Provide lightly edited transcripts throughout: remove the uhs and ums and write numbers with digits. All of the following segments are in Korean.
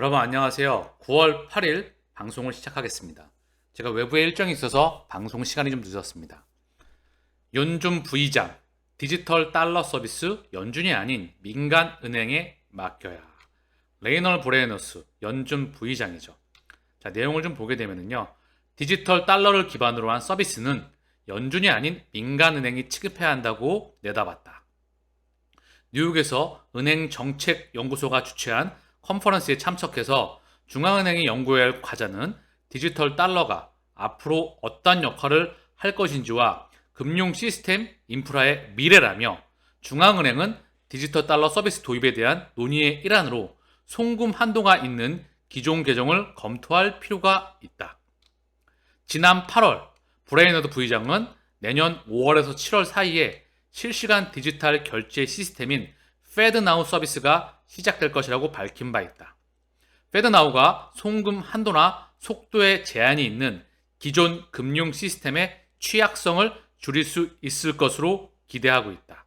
여러분 안녕하세요. 9월 8일 방송을 시작하겠습니다. 제가 외부에 일정이 있어서 방송 시간이 좀 늦었습니다. 연준 부의장, 디지털 달러 서비스 연준이 아닌 민간 은행에 맡겨야. 레이널 브레너스 연준 부의장이죠. 자, 내용을 좀 보게 되면요. 디지털 달러를 기반으로 한 서비스는 연준이 아닌 민간 은행이 취급해야 한다고 내다봤다. 뉴욕에서 은행 정책 연구소가 주최한 컨퍼런스에 참석해서 중앙은행이 연구해야 할 과제는 디지털 달러가 앞으로 어떤 역할을 할 것인지와 금융 시스템 인프라의 미래라며, 중앙은행은 디지털 달러 서비스 도입에 대한 논의의 일환으로 송금 한도가 있는 기존 개정을 검토할 필요가 있다. 지난 8월 브레이너드 부의장은 내년 5월에서 7월 사이에 실시간 디지털 결제 시스템인 FedNow 서비스가 시작될 것이라고 밝힌 바 있다. FedNow가 송금 한도나 속도에 제한이 있는 기존 금융 시스템의 취약성을 줄일 수 있을 것으로 기대하고 있다.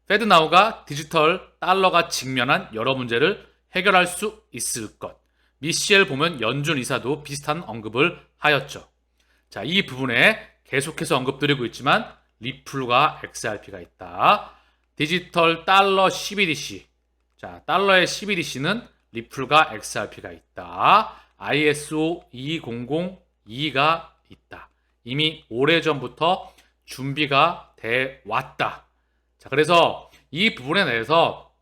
FedNow가 디지털 달러가 직면한 여러 문제를 해결할 수 있을 것. 미셸 보면 연준 이사도 비슷한 언급을 하였죠. 자, 이 부분에 계속해서 언급드리고 있지만 리플과 XRP가 있다. 디지털 달러 CBDC. 자, 달러의 CBDC는 리플과 XRP가 있다. ISO 2002가 있다. 이미 오래전부터 준비가 돼 왔다. 자, 그래서 이 부분에 대해서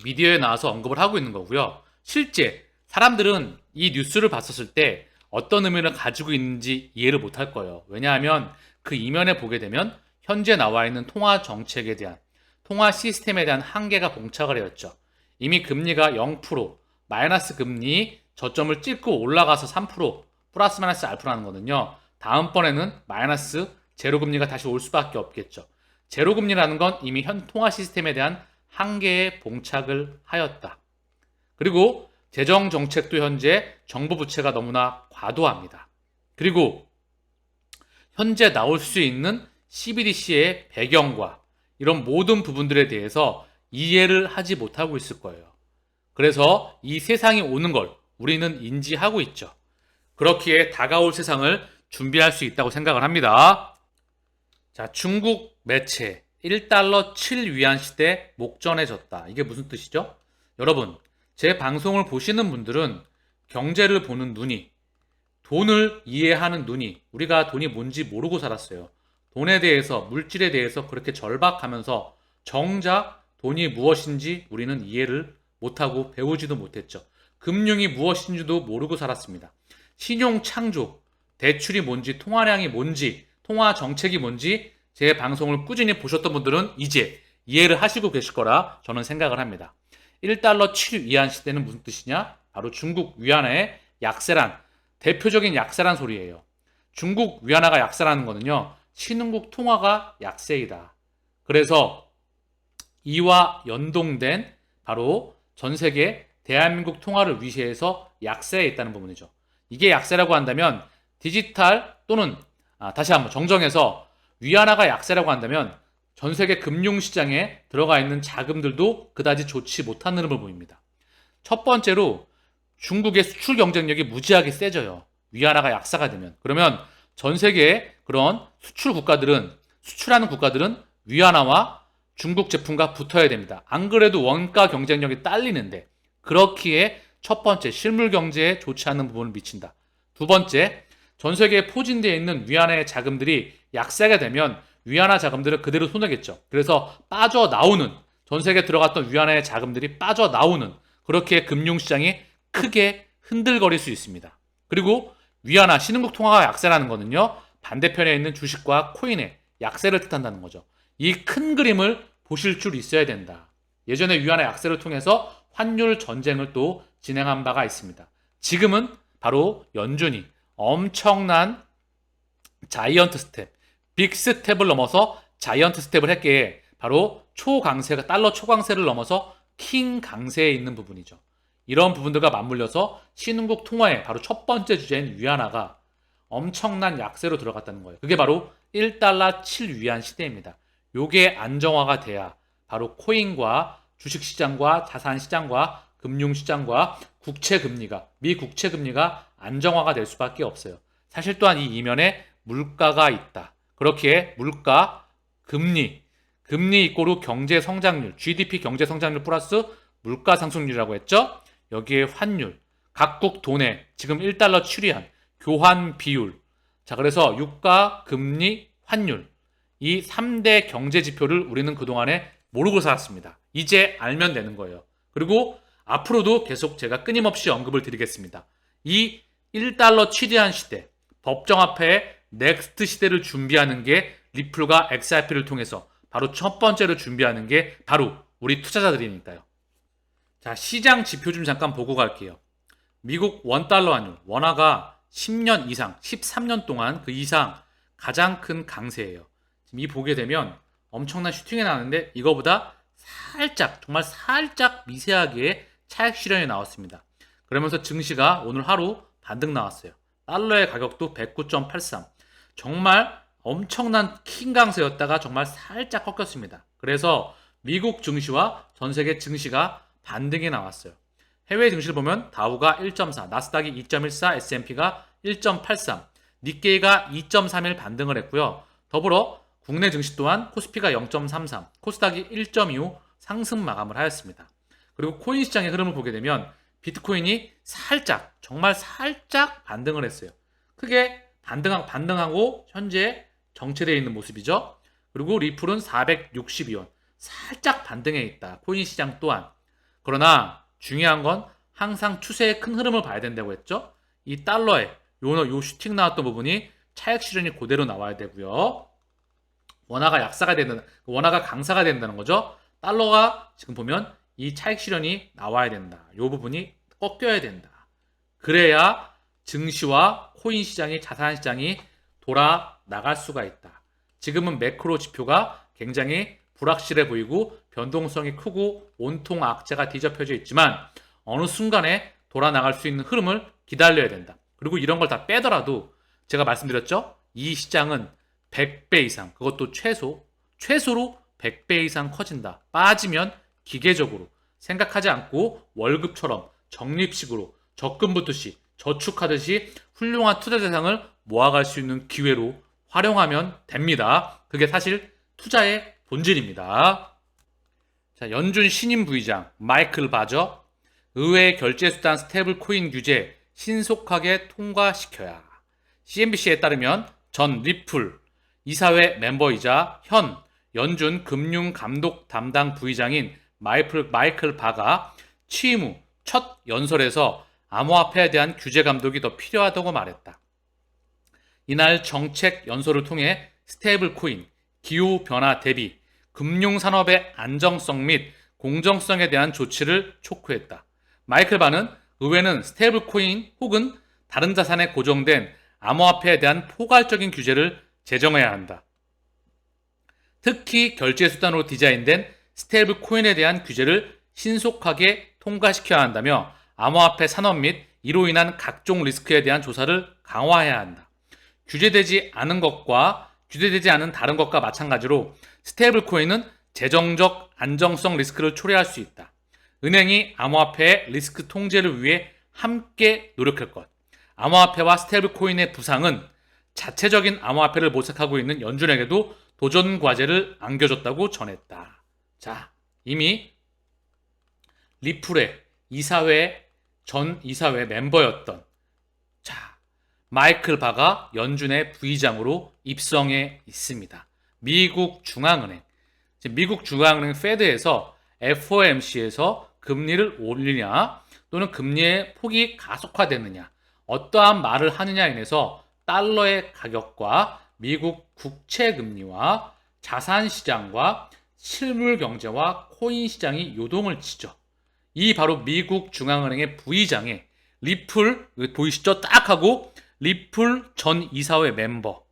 미디어에 나와서 언급을 하고 있는 거고요. 실제 사람들은 이 뉴스를 봤었을 때 어떤 의미를 가지고 있는지 이해를 못할 거예요. 왜냐하면 그 이면에 보게 되면 현재 나와 있는 통화 정책에 대한, 통화 시스템에 대한 한계가 봉착을 해왔죠. 이미 금리가 0%, 마이너스 금리 저점을 찍고 올라가서 3%, 플러스 마이너스 알파라는 거는요. 다음번에는 마이너스 제로 금리가 다시 올 수밖에 없겠죠. 제로 금리라는 건 이미 현 통화 시스템에 대한 한계에 봉착을 하였다. 그리고 재정 정책도 현재 정부 부채가 너무나 과도합니다. 그리고 현재 나올 수 있는 CBDC의 배경과 이런 모든 부분들에 대해서 이해를 하지 못하고 있을 거예요. 그래서 이 세상이 오는 걸 우리는 인지하고 있죠. 그렇기에 다가올 세상을 준비할 수 있다고 생각을 합니다. 자, 중국 매체 1달러 7위안 시대 목전해졌다. 이게 무슨 뜻이죠? 여러분, 제 방송을 보시는 분들은 경제를 보는 눈이, 돈을 이해하는 눈이, 우리가 돈이 뭔지 모르고 살았어요. 돈에 대해서, 물질에 대해서 그렇게 절박하면서 정작 돈이 무엇인지 우리는 이해를 못하고 배우지도 못했죠. 금융이 무엇인지도 모르고 살았습니다. 신용 창조, 대출이 뭔지, 통화량이 뭔지, 통화 정책이 뭔지 제 방송을 꾸준히 보셨던 분들은 이제 이해를 하시고 계실 거라 저는 생각을 합니다. 1달러 7위안 시대는 무슨 뜻이냐? 바로 중국 위안화의 약세란, 대표적인 약세란 소리예요. 중국 위안화가 약세라는 거는요, 신흥국 통화가 약세이다. 그래서 이와 연동된 바로 전 세계 대한민국 통화를 위시해서 약세에 있다는 부분이죠. 이게 약세라고 한다면 디지털 또는 다시 한번 정정해서 위안화가 약세라고 한다면 전 세계 금융시장에 들어가 있는 자금들도 그다지 좋지 못한 흐름을 보입니다. 첫 번째로 중국의 수출 경쟁력이 무지하게 세져요. 위안화가 약세가 되면. 그러면 전 세계의 그런 수출하는 국가들은 위안화와 중국 제품과 붙어야 됩니다. 안 그래도 원가 경쟁력이 딸리는데, 그렇기에 첫 번째 실물 경제에 좋지 않은 부분을 미친다. 두 번째, 전 세계에 포진되어 있는 위안화의 자금들이 약세가 되면 위안화 자금들을 그대로 손해겠죠. 그래서 빠져나오는, 전 세계에 들어갔던 위안화의 자금들이 빠져나오는, 그렇게 금융시장이 크게 흔들거릴 수 있습니다. 그리고 위안화, 신흥국 통화가 약세라는 거는요, 반대편에 있는 주식과 코인의 약세를 뜻한다는 거죠. 이 큰 그림을 보실 줄 있어야 된다. 예전에 위안화 약세를 통해서 환율 전쟁을 또 진행한 바가 있습니다. 지금은 바로 연준이 엄청난 자이언트 스텝, 빅 스텝을 넘어서 자이언트 스텝을 했기에 바로 초강세가, 달러 초강세를 넘어서 킹 강세에 있는 부분이죠. 이런 부분들과 맞물려서 신흥국 통화의 바로 첫 번째 주제인 위안화가 엄청난 약세로 들어갔다는 거예요. 그게 바로 1달러 7위안 시대입니다. 요게 안정화가 돼야 바로 코인과 주식시장과 자산시장과 금융시장과 국채금리가, 미 국채금리가 안정화가 될 수밖에 없어요. 사실 또한 이 이면에 물가가 있다. 그렇기에 물가, 금리 이꼬르 경제 성장률, GDP 경제 성장률 플러스 물가 상승률이라고 했죠. 여기에 환율, 각국 돈의 지금 1달러 추리한 교환 비율. 자, 그래서 유가, 금리, 환율. 이 3대 경제 지표를 우리는 그동안에 모르고 살았습니다. 이제 알면 되는 거예요. 그리고 앞으로도 계속 제가 끊임없이 언급을 드리겠습니다. 이 1달러 추리한 시대, 법정화폐의 넥스트 시대를 준비하는 게 리플과 XRP를 통해서 바로 첫 번째로 준비하는 게 바로 우리 투자자들이니까요. 자, 시장 지표 좀 잠깐 보고 갈게요. 미국 원달러 환율, 원화가 10년 이상, 13년 동안 그 이상 가장 큰 강세예요. 지금 이 보게 되면 엄청난 슈팅이 나는데 이거보다 살짝, 정말 살짝 미세하게 차익 실현이 나왔습니다. 그러면서 증시가 오늘 하루 반등 나왔어요. 달러의 가격도 109.83. 정말 엄청난 킹 강세였다가 정말 살짝 꺾였습니다. 그래서 미국 증시와 전 세계 증시가 반등이 나왔어요. 해외 증시를 보면 다우가 1.4, 나스닥이 2.14, S&P가 1.83, 니케이가 2.31 반등을 했고요. 더불어 국내 증시 또한 코스피가 0.33, 코스닥이 1.25 상승 마감을 하였습니다. 그리고 코인 시장의 흐름을 보게 되면 비트코인이 살짝, 정말 살짝 반등을 했어요. 크게 반등하고 현재 정체되어 있는 모습이죠. 그리고 리플은 462원, 살짝 반등해 있다. 코인 시장 또한. 그러나 중요한 건 항상 추세의 큰 흐름을 봐야 된다고 했죠. 이 달러에 요 슈팅 나왔던 부분이 차익 실현이 그대로 나와야 되고요. 원화가 강사가 된다는 거죠. 달러가 지금 보면 이 차익 실현이 나와야 된다. 요 부분이 꺾여야 된다. 그래야 증시와 코인 시장이, 자산 시장이 돌아 나갈 수가 있다. 지금은 매크로 지표가 굉장히 불확실해 보이고 변동성이 크고 온통 악재가 뒤덮여져 있지만 어느 순간에 돌아 나갈 수 있는 흐름을 기다려야 된다. 그리고 이런 걸 다 빼더라도 제가 말씀드렸죠? 이 시장은 100배 이상, 그것도 최소로 100배 이상 커진다. 빠지면 기계적으로 생각하지 않고 월급처럼 적립식으로 적금 붙듯이 저축하듯이 훌륭한 투자 대상을 모아갈 수 있는 기회로 활용하면 됩니다. 그게 사실 투자의 본질입니다. 자, 연준 신임 부의장 마이클 바저, 의회 결제수단 스테이블 코인 규제 신속하게 통과시켜야. CNBC에 따르면 전 리플 이사회 멤버이자 현 연준 금융감독 담당 부의장인 마이클 바가 취임 후 첫 연설에서 암호화폐에 대한 규제 감독이 더 필요하다고 말했다. 이날 정책 연설을 통해 스테이블 코인, 기후 변화 대비, 금융산업의 안정성 및 공정성에 대한 조치를 촉구했다. 마이클 바는 의회는 스테이블 코인 혹은 다른 자산에 고정된 암호화폐에 대한 포괄적인 규제를 제정해야 한다. 특히 결제 수단으로 디자인된 스테이블 코인에 대한 규제를 신속하게 통과시켜야 한다며 암호화폐 산업 및 이로 인한 각종 리스크에 대한 조사를 강화해야 한다. 규제되지 않은 것과 규제되지 않은 다른 것과 마찬가지로 스테이블 코인은 재정적 안정성 리스크를 초래할 수 있다. 은행이 암호화폐의 리스크 통제를 위해 함께 노력할 것. 암호화폐와 스테이블 코인의 부상은 자체적인 암호화폐를 모색하고 있는 연준에게도 도전 과제를 안겨줬다고 전했다. 자, 이미 리플의 전 이사회 멤버였던 마이클 바가 연준의 부의장으로 입성해 있습니다. 미국 중앙은행 페드에서 FOMC에서 금리를 올리냐 또는 금리의 폭이 가속화되느냐 어떠한 말을 하느냐에 인해서 달러의 가격과 미국 국채 금리와 자산 시장과 실물 경제와 코인 시장이 요동을 치죠. 이 바로 미국 중앙은행의 부의장에 리플 보이시죠? 딱 하고 리플 전 이사회 멤버,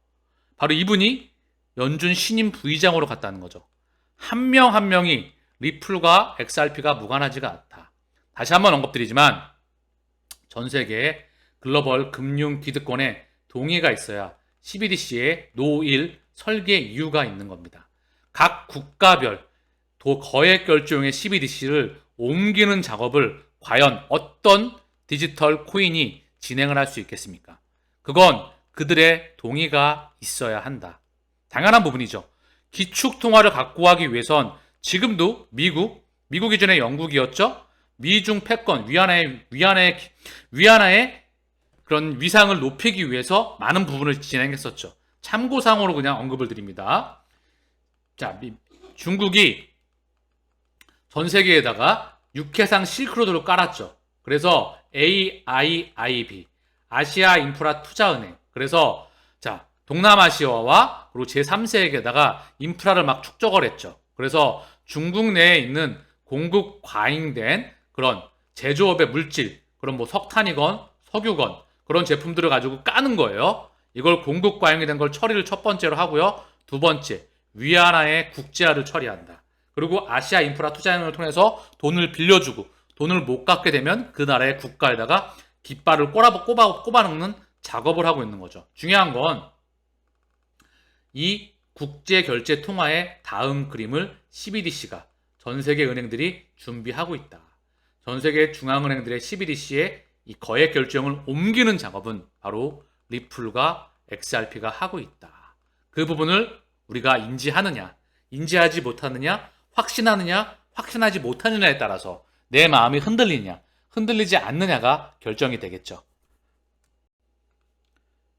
바로 이분이 연준 신임 부의장으로 갔다는 거죠. 한 명 한 명이 리플과 XRP가 무관하지가 않다. 다시 한번 언급드리지만 전 세계의 글로벌 금융 기득권에 동의가 있어야 CBDC의 노일 설계 이유가 있는 겁니다. 각 국가별 거액 결제용의 CBDC를 옮기는 작업을 과연 어떤 디지털 코인이 진행을 할 수 있겠습니까? 그건 그들의 동의가 있어야 한다. 당연한 부분이죠. 기축통화를 갖고 가기 위해선 지금도 미국이 전에 영국이었죠? 미중 패권, 위안화의 그런 위상을 높이기 위해서 많은 부분을 진행했었죠. 참고사항으로 그냥 언급을 드립니다. 자, 중국이 전 세계에다가 육해상 실크로드를 깔았죠. 그래서 AIIB, 아시아 인프라 투자은행. 그래서 자, 동남아시아와 그리고 제3세계에다가 인프라를 막 축적을 했죠. 그래서 중국 내에 있는 공급 과잉된 그런 제조업의 물질, 그런 뭐 석탄이건 석유건 그런 제품들을 가지고 까는 거예요. 이걸 공급 과잉이 된 걸 처리를 첫 번째로 하고요. 두 번째, 위안화의 국제화를 처리한다. 그리고 아시아 인프라 투자은행을 통해서 돈을 빌려주고 돈을 못 갚게 되면 그 나라의 국가에다가 깃발을 꼽아놓는 작업을 하고 있는 거죠. 중요한 건 이 국제결제 통화의 다음 그림을 CBDC가 전 세계 은행들이 준비하고 있다. 전 세계 중앙은행들의 CBDC에 이 거액 결제형을 옮기는 작업은 바로 리플과 XRP가 하고 있다. 그 부분을 우리가 인지하느냐, 인지하지 못하느냐, 확신하느냐, 확신하지 못하느냐에 따라서 내 마음이 흔들리냐, 흔들리지 않느냐가 결정이 되겠죠.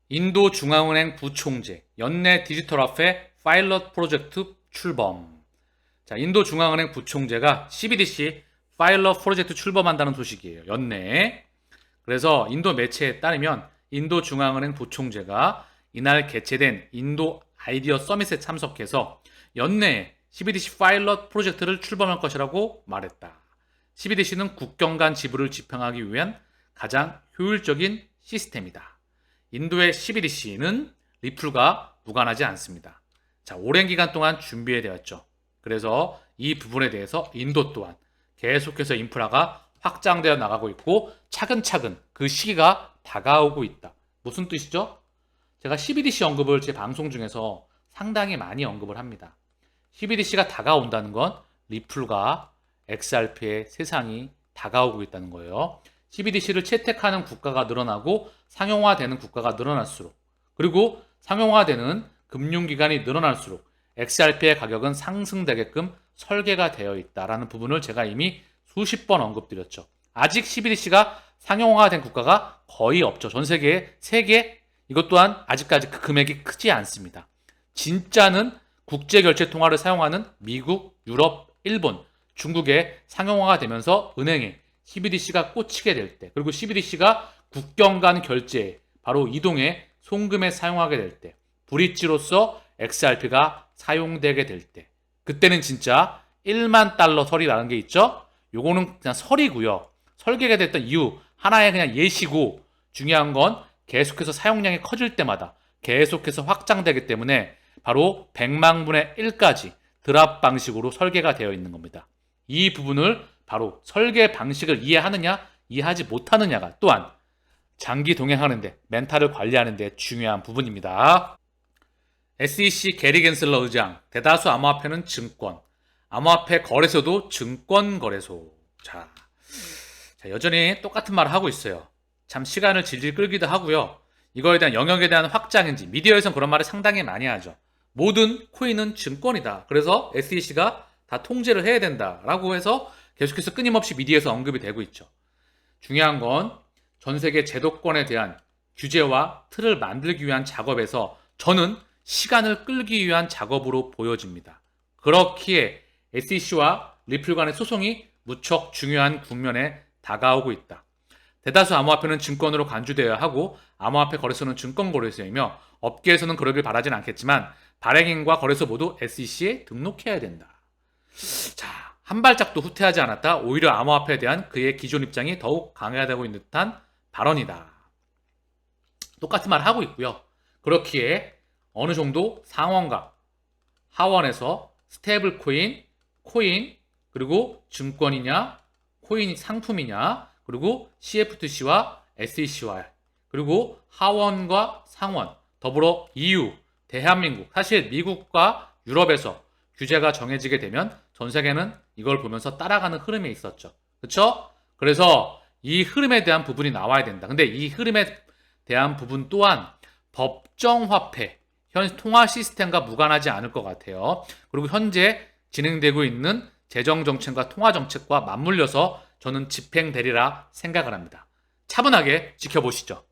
인도 중앙은행 부총재, 연내 디지털화폐 파일럿 프로젝트 출범. 자, 인도 중앙은행 부총재가 CBDC 파일럿 프로젝트 출범한다는 소식이에요. 연내에. 그래서 인도 매체에 따르면 인도 중앙은행 부총재가 이날 개최된 인도 아이디어 서밋에 참석해서 연내에 CBDC 파일럿 프로젝트를 출범할 것이라고 말했다. CBDC는 국경 간 지불을 집행하기 위한 가장 효율적인 시스템이다. 인도의 CBDC는 리플과 무관하지 않습니다. 자, 오랜 기간 동안 준비되었죠. 그래서 이 부분에 대해서 인도 또한 계속해서 인프라가 확장되어 나가고 있고 차근차근 그 시기가 다가오고 있다. 무슨 뜻이죠? 제가 CBDC 언급을 제 방송 중에서 상당히 많이 언급을 합니다. CBDC가 다가온다는 건 리플과 XRP의 세상이 다가오고 있다는 거예요. CBDC를 채택하는 국가가 늘어나고 상용화되는 국가가 늘어날수록, 그리고 상용화되는 금융기관이 늘어날수록 XRP의 가격은 상승되게끔 설계가 되어 있다라는 부분을 제가 이미 수십 번 언급드렸죠. 아직 CBDC가 상용화된 국가가 거의 없죠. 전 세계에 3개, 이것 또한 아직까지 그 금액이 크지 않습니다. 진짜는 국제결제통화를 사용하는 미국, 유럽, 일본, 중국에 상용화가 되면서 은행에 CBDC가 꽂히게 될 때, 그리고 CBDC가 국경 간 결제에 바로 이동에 송금에 사용하게 될 때, 브릿지로서 XRP가 사용되게 될 때, 그때는 진짜 1만 달러 설이라는 게 있죠. 요거는 그냥 설이고요. 설계가 됐던 이유 하나의 그냥 예시고, 중요한 건 계속해서 사용량이 커질 때마다 계속해서 확장되기 때문에 바로 100만 분의 1까지 드랍 방식으로 설계가 되어 있는 겁니다. 이 부분을 바로 설계 방식을 이해하느냐, 이해하지 못하느냐가 또한 장기 동행하는데, 멘탈을 관리하는데 중요한 부분입니다. SEC 게리 겐슬러 의장, 대다수 암호화폐는 증권, 암호화폐 거래소도 증권 거래소. 자, 여전히 똑같은 말을 하고 있어요. 참 시간을 질질 끌기도 하고요. 이거에 대한 영역에 대한 확장인지, 미디어에서는 그런 말을 상당히 많이 하죠. 모든 코인은 증권이다. 그래서 SEC가 다 통제를 해야 된다라고 해서 계속해서 끊임없이 미디어에서 언급이 되고 있죠. 중요한 건 전 세계 제도권에 대한 규제와 틀을 만들기 위한 작업에서 저는 시간을 끌기 위한 작업으로 보여집니다. 그렇기에 SEC와 리플 간의 소송이 무척 중요한 국면에 다가오고 있다. 대다수 암호화폐는 증권으로 간주되어야 하고 암호화폐 거래소는 증권 거래소이며 업계에서는 그러길 바라진 않겠지만 발행인과 거래소 모두 SEC에 등록해야 된다. 자, 한 발짝도 후퇴하지 않았다. 오히려 암호화폐에 대한 그의 기존 입장이 더욱 강화되고 있는 듯한 발언이다. 똑같은 말을 하고 있고요. 그렇기에 어느 정도 상원과 하원에서 스테이블 코인, 그리고 증권이냐, 코인이 상품이냐, 그리고 CFTC와 SEC와, 그리고 하원과 상원, 더불어 EU, 대한민국, 사실 미국과 유럽에서 규제가 정해지게 되면 전 세계는 이걸 보면서 따라가는 흐름이 있었죠. 그렇죠? 그래서 이 흐름에 대한 부분이 나와야 된다. 근데 이 흐름에 대한 부분 또한 법정화폐, 현 통화 시스템과 무관하지 않을 것 같아요. 그리고 현재 진행되고 있는 재정정책과 통화정책과 맞물려서 저는 집행되리라 생각을 합니다. 차분하게 지켜보시죠.